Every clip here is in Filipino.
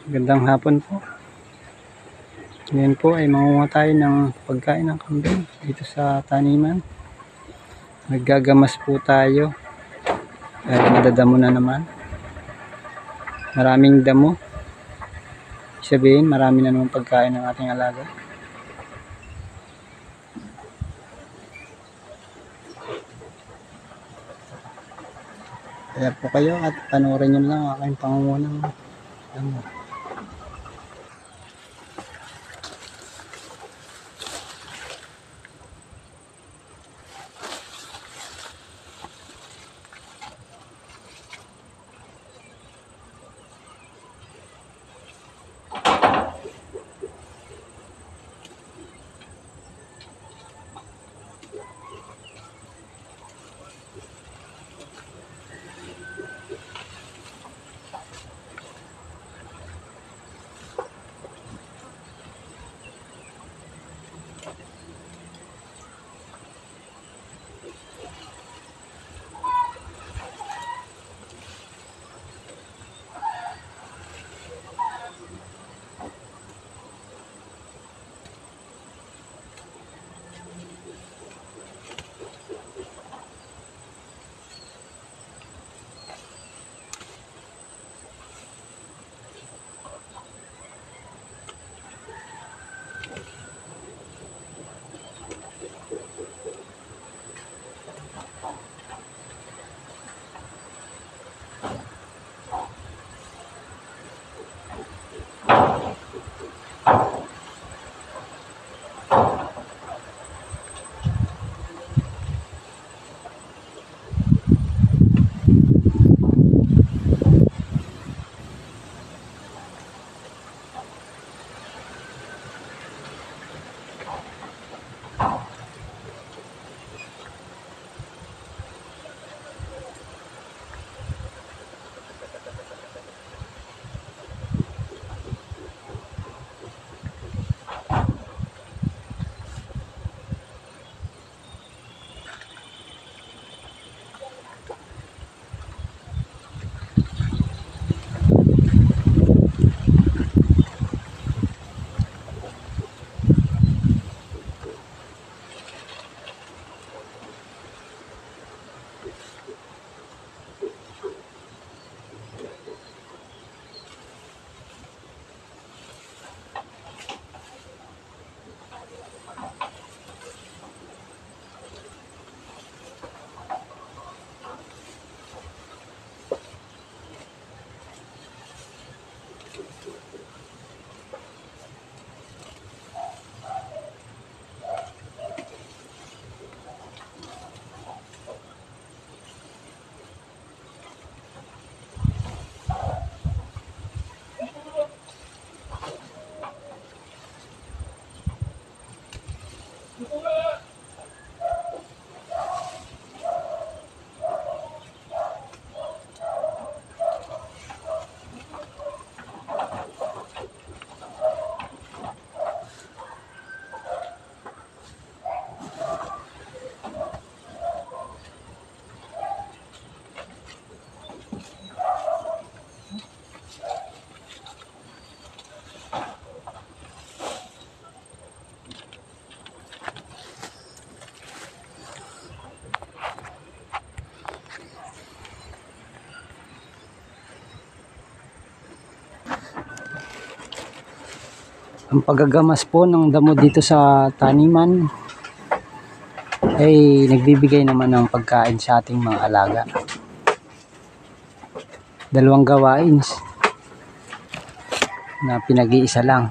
Gandang hapon po. Ngayon po ay mangunguha tayo ng pagkain ng kambing dito sa taniman. Naggagamas po tayo. Madadamo na naman. Maraming damo. Sabihin, marami na naman pagkain ng ating alaga. Kaya po kayo at panoorin nyo lang aking pangunguha ng damo. Ang paggagamas po ng damo dito sa taniman ay nagbibigay naman ng pagkain sa ating mga alaga. Dalawang gawain na pinag-iisa lang.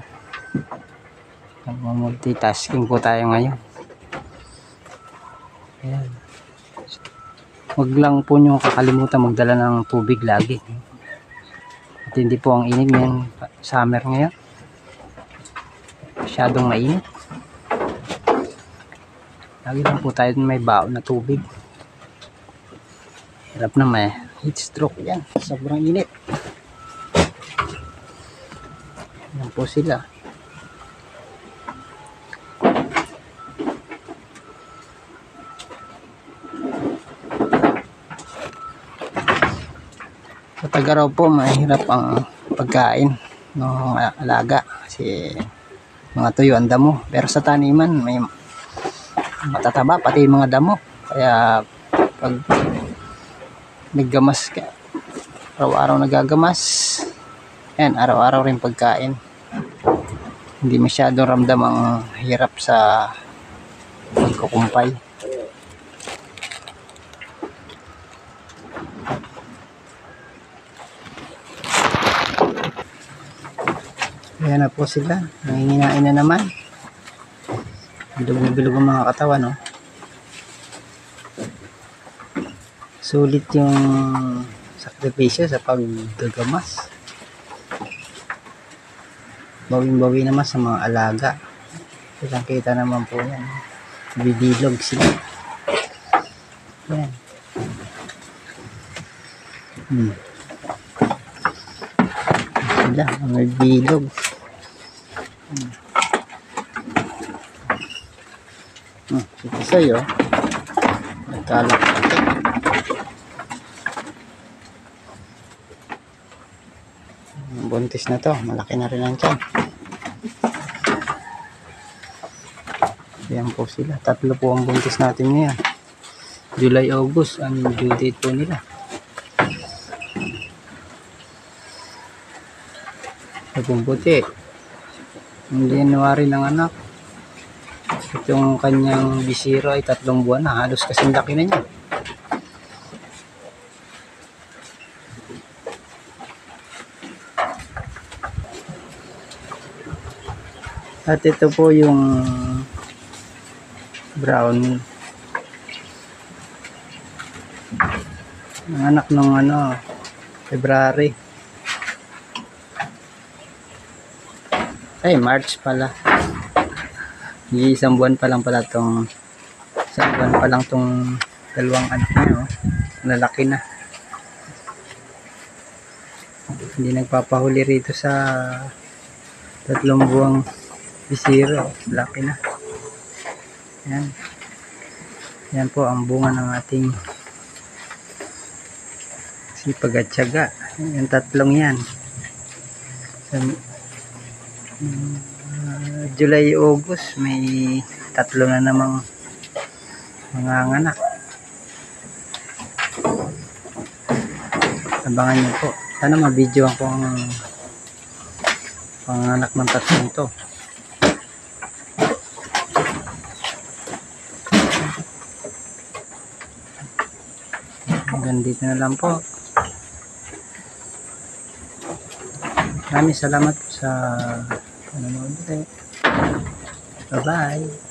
Multitasking po tayo ngayon. Ayan. Huwag lang po nyo kakalimutan magdala ng tubig lagi. At hindi po ang init ngayon, summer ngayon. Masyadong mainit. Lagi lang po tayo may baon na tubig. Hirap na may heat stroke yan. Sobrang init. Yan po sila. Sa Tagaraw po mahirap ang pagkain. ng alaga kasi mga tuyo ang damo, pero sa taniman may matataba pati yung mga damo, kaya pag naggamas ka, araw-araw nagagamas, yan, araw-araw rin pagkain, hindi masyadong ramdam ang hirap sa pagkukumpay. Ayan na po sila, nanginginain na naman. Bilog na bilog ang mga katawan, no? Sulit yung sakripisyo sa paggagamas. Bawing-bawi naman sa mga alaga. Kitang-kita naman po yan. Bibilog sila. Yan. Sila, may bilog. Ito sa'yo. Nagkalak. Buntis na to. Malaki na rin ang tiyan. Ayan po sila. 3 po ang buntis natin ngayon. July, August. Ang due date po nila. Itong puti. Ang January ng anak. Itong kanyang bisiro ay 3 buwan na. Halos kasing laki na niya. At ito po yung brown. Ang anak ng February. Ay, March pala. Isang buwan pa lang pala tong dalawang anak niya, oh. Lalaki na. Hindi nagpapahuli rito sa 3 buwang bisiro. Laki na. Yan. Yan po ang bunga ng ating sipag at tiyaga. Yung 3 yan. July, August, may 3 na namang mga anak. Abangan nyo po. Sana mabidyoan ko ang panganak ng 3 to. Hanggang dito na lang po. Maraming salamat po sa panonood. Bye-bye.